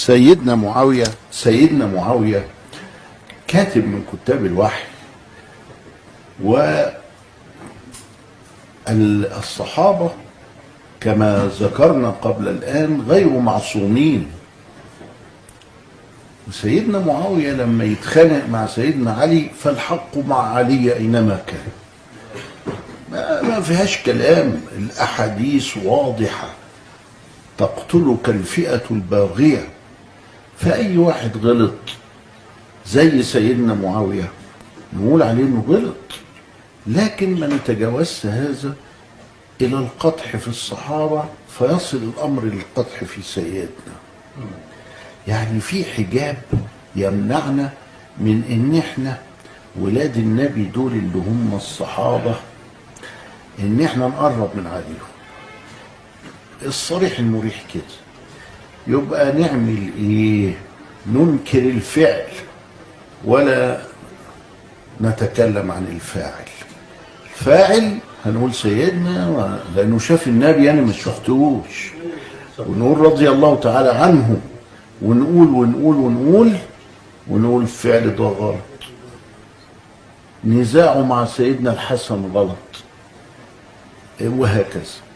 سيدنا معاوية كاتب من كتاب الوحي، والصحابة كما ذكرنا قبل الآن غير معصومين. وسيدنا معاوية لما يتخانق مع سيدنا علي فالحق مع علي أينما كان، ما فيهاش كلام، الأحاديث واضحة، تقتلك الفئة الباغية. فأي واحد غلط زي سيدنا معاوية نقول عليه انه غلط، لكن ما نتجاوزش هذا الى القدح في الصحابة فيصل الامر للقدح في سيدنا. يعني في حجاب يمنعنا من ان احنا ولاد النبي دول اللي هم الصحابة ان احنا نقرب من عليهم. الصريح المريح كده يبقى نعمل ايه؟ ننكر الفعل ولا نتكلم عن الفاعل. فاعل هنقول سيدنا لانه شاف النبي، انا ما شفتهوش، ونقول رضي الله تعالى عنه، ونقول الفعل ده غلط. نزاعه مع سيدنا الحسن غلط، وهكذا.